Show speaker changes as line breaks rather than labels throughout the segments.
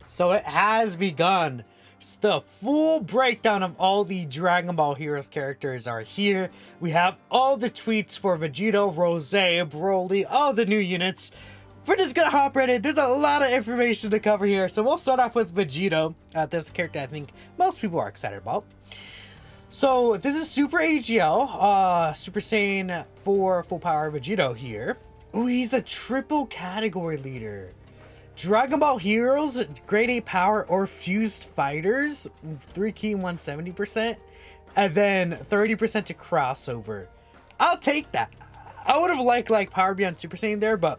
So it has begun. The full breakdown of all the Dragon Ball Heroes characters are here. We have all the tweets for Vegito, Rose, Broly, all the new units. We're just gonna hop right in. There's a lot of information to cover here. So we'll start off with Vegito. This is the character I think most people are excited about. So this is Super AGL, Super Saiyan 4 Full Power Vegito here. Ooh, he's a triple category leader. Dragon Ball Heroes, Grade 8 Power or Fused Fighters, 3 key 170%, and then 30% to crossover. I'll take that. I would have liked Power Beyond Super Saiyan there, but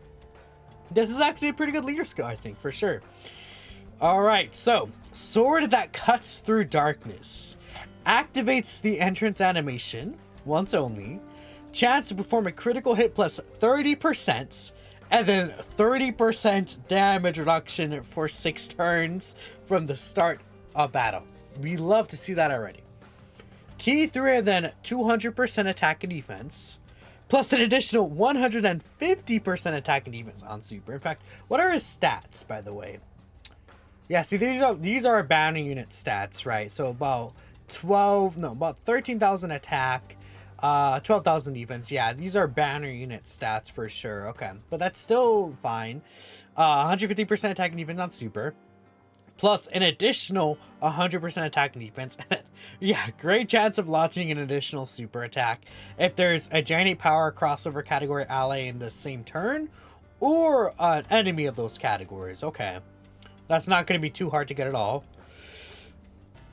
this is actually a pretty good leader skill, I think, for sure. Alright, so, Sword that cuts through darkness. Activates the entrance animation, once only. Chance to perform a critical hit plus 30%. And then 30% damage reduction for 6 turns from the start of battle. We love to see that already. Key 3 and then 200% attack and defense. Plus an additional 150% attack and defense on Super. In fact, what are his stats, by the way? Yeah, see, these are banner unit stats, right? So about 13,000 attack. 12,000 defense. Yeah, these are banner unit stats for sure. Okay, but that's still fine. 150% attack and defense on Super, plus an additional 100% attack and defense. Yeah, great chance of launching an additional super attack if there's a Giant 8 Power crossover category ally in the same turn, or an enemy of those categories. Okay, that's not going to be too hard to get at all.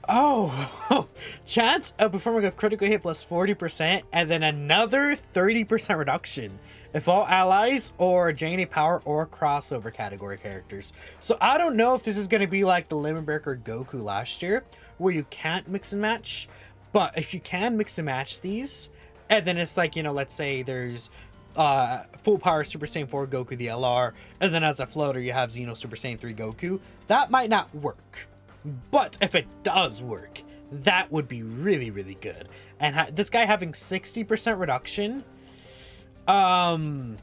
Oh, chance of performing a critical hit plus 40% and then another 30% reduction if all allies or Giant 8 Power or crossover category characters. So I don't know if this is going to be like the Lemon Breaker Goku last year where you can't mix and match, but if you can mix and match these, and then it's like, you know, let's say there's Full Power Super Saiyan 4 Goku the LR, and then as a floater you have Xeno Super Saiyan 3 Goku, that might not work. But if it does work, that would be really, really good. And this guy having 60% reduction, that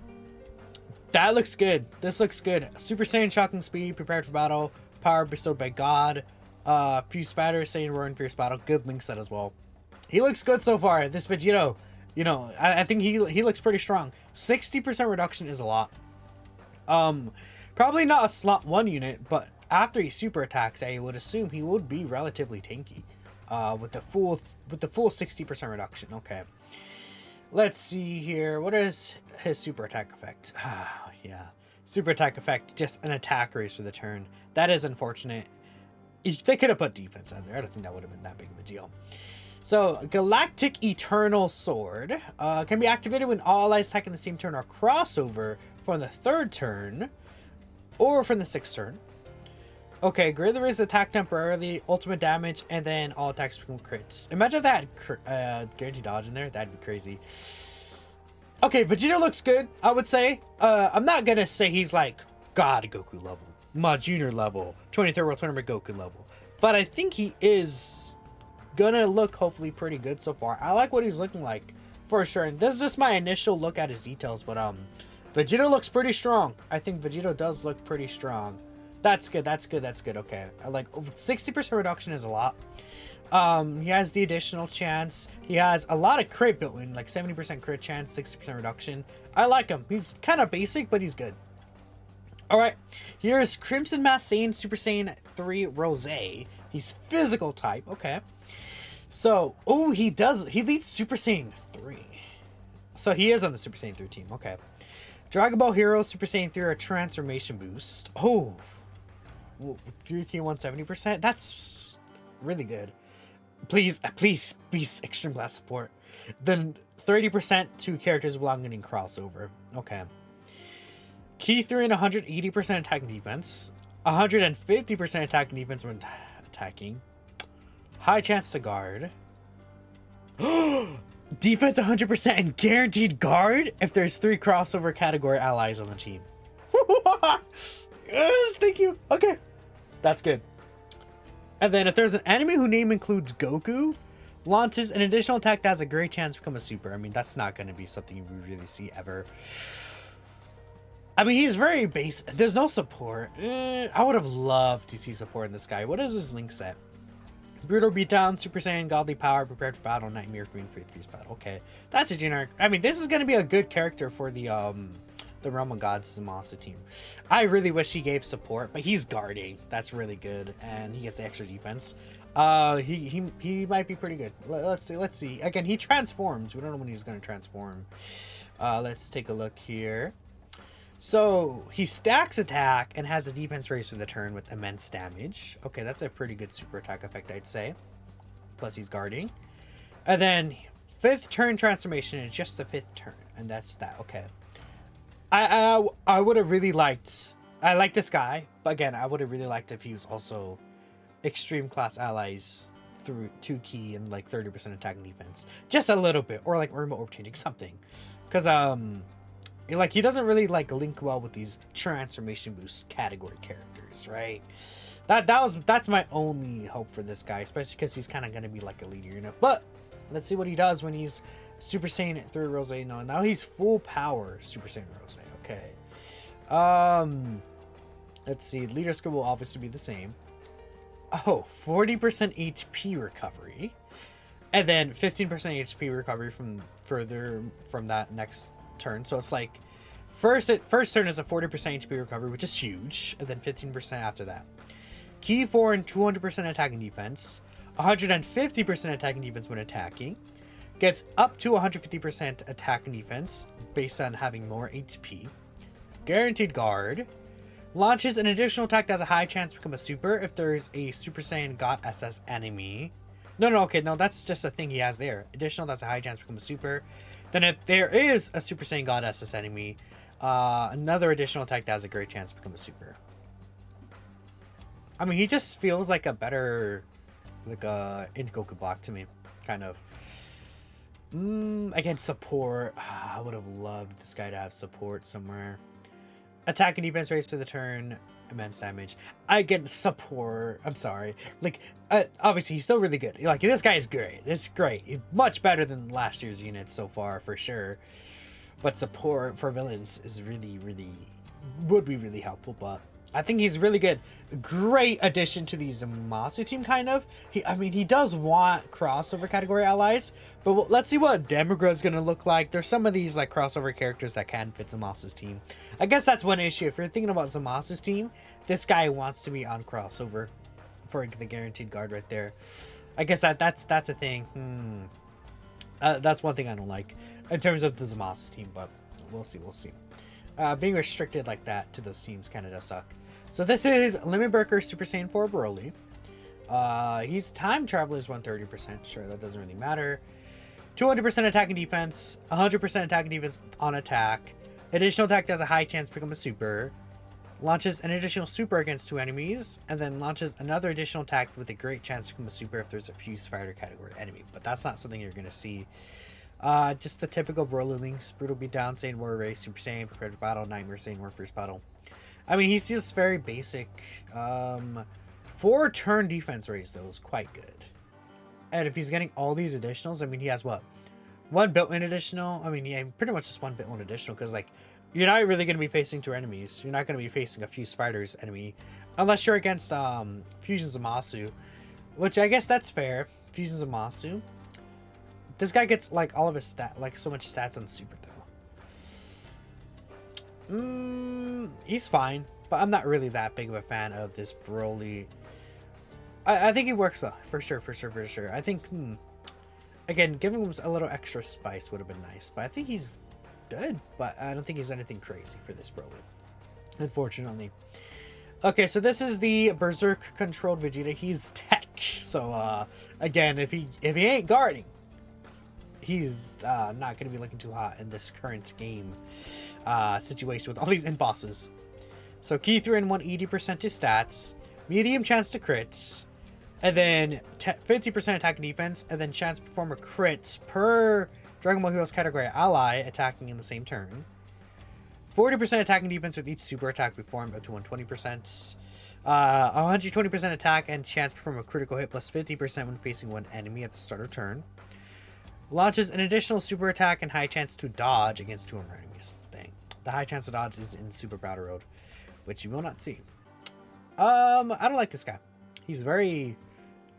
looks good. This looks good. Super Saiyan Shocking Speed, Prepared for Battle, Power Bestowed by God, Fused Fighter, Saiyan Roaring Fierce Battle, good link set as well. He looks good so far. This Vegito, you know, I think he looks pretty strong. 60% reduction is a lot. Probably not a slot 1 unit, but after he super attacks, I would assume he would be relatively tanky, with the full 60% reduction. Okay, let's see here. What is his super attack effect? Yeah, super attack effect, just an attack raise for the turn. That is unfortunate. They could have put defense on there. I don't think that would have been that big of a deal. So, Galactic Eternal Sword can be activated when all allies attack in the same turn or crossover from the 3rd turn or from the 6th turn. Okay, greatly raise attack temporarily, ultimate damage, and then all attacks become crits. Imagine if that had guaranteed dodge in there. That'd be crazy. Okay, Vegeta looks good, I would say. I'm not gonna say he's like God Goku level, Junior level, 23rd World Tournament Goku level. But I think he is gonna look hopefully pretty good so far. I like what he's looking like, for sure. And this is just my initial look at his details, but Vegito looks pretty strong. I think Vegito does look pretty strong. That's good, that's good, that's good. Okay, I like 60% reduction is a lot. He has the additional chance. He has a lot of crit built in, like 70% crit chance, 60% reduction. I like him. He's kind of basic, but he's good. Alright, here's Crimson Masked Saiyan Super Saiyan 3 Rose. He's physical type, okay. So, oh, he leads Super Saiyan 3. So he is on the Super Saiyan 3 team, okay. Dragon Ball Heroes Super Saiyan 3 are transformation boost. Oh, 3k 170%. That's really good. Please be extreme class support. Then 30% to characters belonging in crossover. Okay. Key 3 and 180% attack and defense. 150% attack and defense when attacking. High chance to guard. Defense 100% and guaranteed guard if there's 3 crossover category allies on the team. Yes, thank you. Okay, that's good. And then if there's an enemy whose name includes Goku, launches an additional attack that has a great chance to become a super. I mean, that's not going to be something we really see ever. I mean, he's very basic. There's no support. I would have loved to see support in this guy. What is his link set? Brutal Beatdown, Super Saiyan, Godly Power, Prepared for Battle, Nightmare, Green Fuse Battle. Okay, that's a generic. I mean, this is going to be a good character for the Realm of Gods Zamasu team. I really wish he gave support, but he's guarding. That's really good, and he gets extra defense. He might be pretty good. Let's see. Again, he transforms. We don't know when he's going to transform. Let's take a look here. So he stacks attack and has a defense raise for the turn with immense damage. Okay, that's a pretty good super attack effect, I'd say. Plus he's guarding. And then 5th turn transformation is just the 5th turn, and that's that. Okay. I would have really liked. I like this guy, but again, I would have really liked if he was also extreme class allies through 2 key and like 30% attack and defense, just a little bit, or like remote orb changing something, because like he doesn't really like link well with these transformation boost category characters, right? That's my only hope for this guy, especially because he's kind of gonna be like a leader, you know. But let's see what he does when he's Super Saiyan 3 Rose. No, now he's full power Super Saiyan Rose. Okay. Let's see. Leader skill will obviously be the same. Oh, 40% HP recovery, and then 15% HP recovery from further from that next turn. So it's like first turn is a 40% HP recovery, which is huge, and then 15% after that. Key 4 and 200% attack and defense, 150% attack and defense when attacking, gets up to 150% attack and defense based on having more HP. Guaranteed guard. Launches an additional attack that has a high chance to become a super if there's a Super Saiyan God SS enemy. No, that's just a thing he has there. Additional, that's a high chance to become a super. Then if there is a Super Saiyan God SS enemy, another additional attack that has a great chance to become a super. I mean, he just feels like a better, like a Goku block to me, kind of. Again, support. I would have loved this guy to have support somewhere. Attack and defense raise to the turn, immense damage. I get support. I'm sorry. Like, obviously he's still really good. Like, this guy is great. It's great. Much better than last year's units so far, for sure. But support for villains is would be really helpful. But I think he's really good. Great addition to the Zamasu team, kind of. He does want crossover category allies, but let's see what Demigrod's gonna look like. There's some of these like crossover characters that can fit Zamasu's team. I guess that's one issue. If you're thinking about Zamasu's team, this guy wants to be on crossover for the guaranteed guard right there. I guess that's a thing. That's one thing I don't like in terms of the Zamasu team, but we'll see. Being restricted like that to those teams kind of does suck. So this is Limit Breaker Super Saiyan 4 Broly. He's Time Traveler's 130%. Sure, that doesn't really matter. 200% attack and defense. 100% attack and defense on attack. Additional attack does a high chance to become a super. Launches an additional super against 2 enemies. And then launches another additional attack with a great chance to become a super if there's a Fuse Fighter category enemy. But that's not something you're going to see. Just the typical Broly links. Brutal Beatdown, Saiyan Warrior Race, Super Saiyan, Prepared for Battle, Nightmare, Saiyan Warrior First Battle. I mean, he's just very basic. 4 turn defense raise, though, is quite good. And if he's getting all these additionals, I mean, he has what? 1 built-in additional? I mean, yeah, pretty much just 1 built-in additional, because, like, you're not really going to be facing 2 enemies. You're not going to be facing a Fuse Fighters enemy, unless you're against Fusion Zamasu, which I guess that's fair. Fusion Zamasu. This guy gets, like, all of his so much stats on super, though. He's fine, but I'm not really that big of a fan of this Broly. I think he works, though, for sure. I think, again, giving him a little extra spice would have been nice, but I think he's good, but I don't think he's anything crazy for this Broly, unfortunately. Okay, so this is the Berserk controlled Vegeta. He's tech, so, again, if he ain't guarding, he's not going to be looking too hot in this current game situation with all these end bosses. So key 3 and 180% to stats, medium chance to crits, and then 50% attack and defense, and then chance to perform a crit per Dragon Ball Heroes category ally attacking in the same turn. 40% attack and defense with each super attack performed up to 120%. 120% attack and chance to perform a critical hit plus 50% when facing 1 enemy at the start of turn. Launches an additional super attack and high chance to dodge against 2 or more enemies. Dang. The high chance of dodge is in Super Battle Road, which you will not see. I don't like this guy. He's very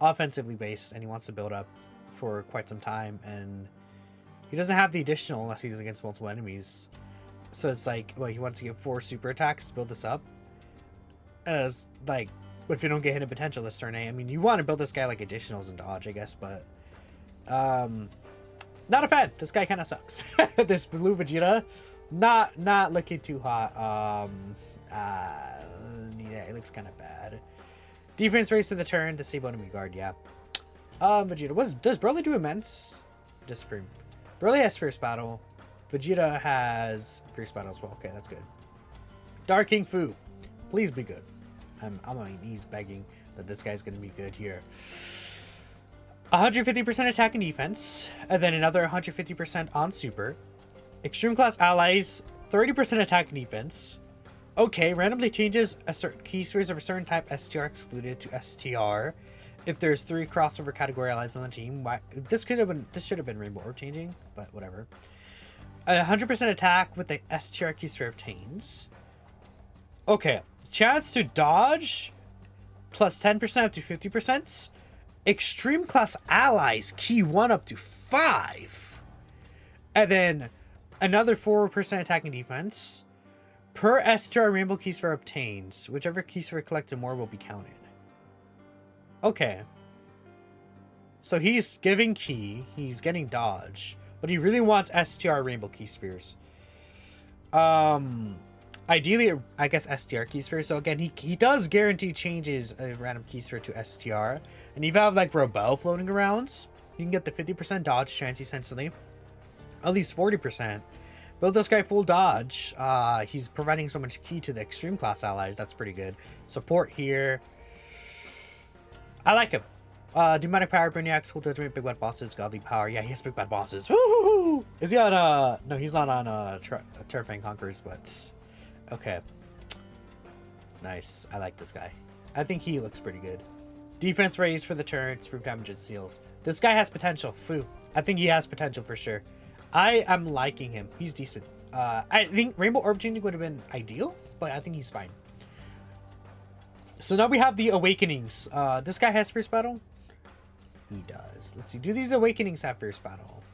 offensively based, and he wants to build up for quite some time, and he doesn't have the additional unless he's against multiple enemies. So it's like, well, he wants to get 4 super attacks to build this up. As like, if you don't get hit in potential this turn, I mean, you want to build this guy like additionals and dodge, I guess, but not a fan. This guy kind of sucks. This blue Vegeta, not looking too hot. Yeah, it looks kind of bad. Defense raise to the turn, disable enemy guard. Yeah. Vegeta, does Broly do immense? Disapprove. Broly has first battle. Vegeta has first battle as well. Okay, that's good. Dark King Fu, please be good. I'm on my knees begging that this guy's gonna be good here. 150% attack and defense, and then another 150% on super. Extreme class allies, 30% attack and defense. Okay, randomly changes a certain key spheres of a certain type STR excluded to STR. If there's 3 crossover category allies on the team, this should have been rainbow orb changing, but whatever. 100% attack with the STR key sphere obtains. Okay, chance to dodge plus 10% up to 50%. Extreme class allies key 1 up to 5. And then another 4% attack and defense. Per STR rainbow key sphere obtains, whichever key sphere collected more will be counted. Okay. So he's giving key, he's getting dodge, but he really wants STR rainbow key spheres. Ideally, I guess STR key spheres. So again, he does guarantee changes a random key sphere to STR. And if you have like Rebel floating around, you can get the 50% dodge chance essentially. At least 40%. Build this guy full dodge. He's providing so much key to the extreme class allies. That's pretty good. Support here. I like him. Demonic power, Brainiacs, cool judgment, big bad bosses, godly power. Yeah, he has big bad bosses. Woo-hoo-hoo! Is he on no, he's not on Terrifying Conquerors, but okay. Nice. I like this guy. I think he looks pretty good. Defense raise for the turn, sprint damage and seals. This guy has potential. Foo. I think he has potential for sure. I am liking him. He's decent. I think Rainbow Orb changing would have been ideal, but I think he's fine. So now we have the Awakenings. This guy has first battle? He does. Let's see. Do these Awakenings have first battle?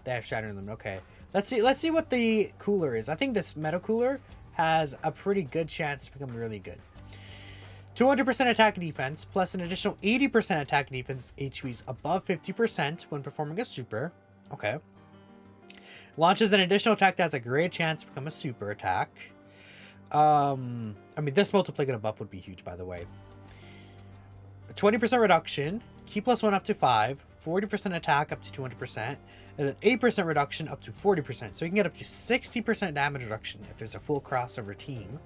They have Shatter in them. Okay. Let's see what the cooler is. I think this Meta Cooler has a pretty good chance to become really good. 200% attack and defense, plus an additional 80% attack and defense HPs above 50% when performing a super. Okay. Launches an additional attack that has a great chance to become a super attack. I mean, this multiplicative buff would be huge, by the way. 20% reduction, key plus 1 up to 5, 40% attack up to 200%, and then 8% reduction up to 40%. So you can get up to 60% damage reduction if there's a full crossover team.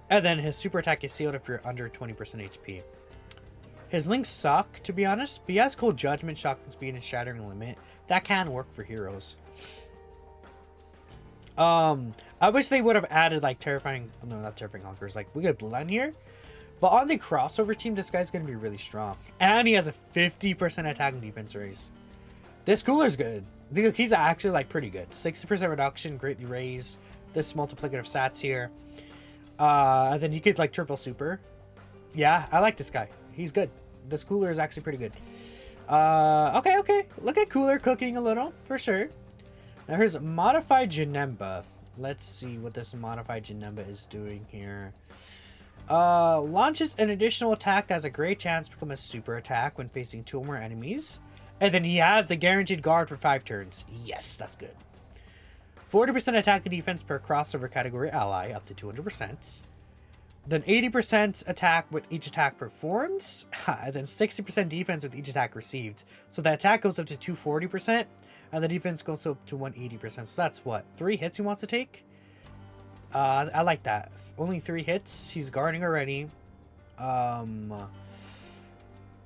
And then his super attack is sealed if you're under 20% HP. His links suck, to be honest, but he has Cold Judgment, Shocking Speed, and Shattering Limit. That can work for heroes. I wish they would have added like not Terrifying Conquerors, like we got Bloodline here. But on the crossover team, this guy's gonna be really strong. And he has a 50% attack and defense raise. This cooler's good. He's actually like pretty good. 60% reduction, greatly raise. This multiplicative stats here. And then you get like triple super. Yeah, I like this guy. He's good. This cooler is actually pretty good. Okay. Look at cooler cooking a little, for sure. Now here's Modified Janemba. Let's see what this Modified Janemba is doing here. Launches an additional attack that has a great chance to become a super attack when facing 2 or more enemies. And then he has the guaranteed guard for 5 turns. Yes, that's good. 40% attack and defense per crossover category ally, up to 200%. Then 80% attack with each attack performed. And then 60% defense with each attack received. So the attack goes up to 240%. And the defense goes up to 180%. So that's what? 3 hits he wants to take? I like that. Only 3 hits. He's guarding already.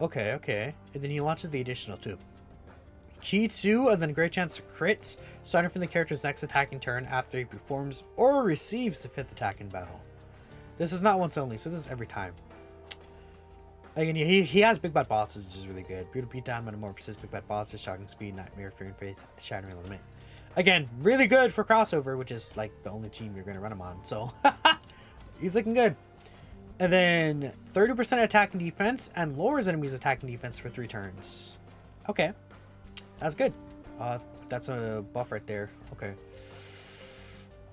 Okay. And then he launches the additional 2. Key 2, and then great chance to crit. Starting from the character's next attacking turn after he performs or receives the 5th attack in battle. This is not once only, so this is every time. Again, he has big bad bosses, which is really good. Brutal Beatdown, Metamorphosis, Big Bad Bosses, Shocking Speed, Nightmare, Fear and Faith, Shattering Limit. Again, really good for crossover, which is like the only team you're going to run him on. So he's looking good. And then 30% attack and defense and lowers enemies attack and defense for 3 turns. Okay. That's good. That's a buff right there. Okay.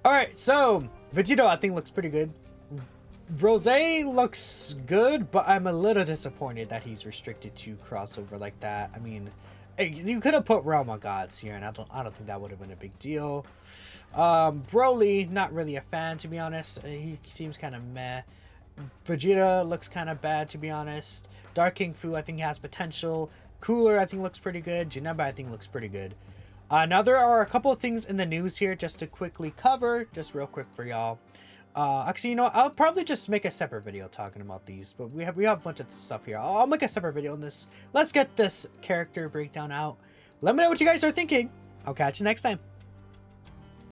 Alright, so Vegito I think looks pretty good. Rose looks good, but I'm a little disappointed that he's restricted to crossover like that. I mean, you could have put Realm of Gods here, and I don't think that would have been a big deal. Broly, not really a fan, to be honest. He seems kind of meh. Vegeta looks kind of bad, to be honest. Dark King Fu, I think has potential. Cooler, I think looks pretty good. Janemba, I think looks pretty good. Now there are a couple of things in the news here just to quickly cover, just real quick for y'all. Actually, you know, I'll probably just make a separate video talking about these, but we have a bunch of stuff here. I'll make a separate video on this. Let's get this character breakdown out. Let me know what you guys are thinking. I'll catch you next time.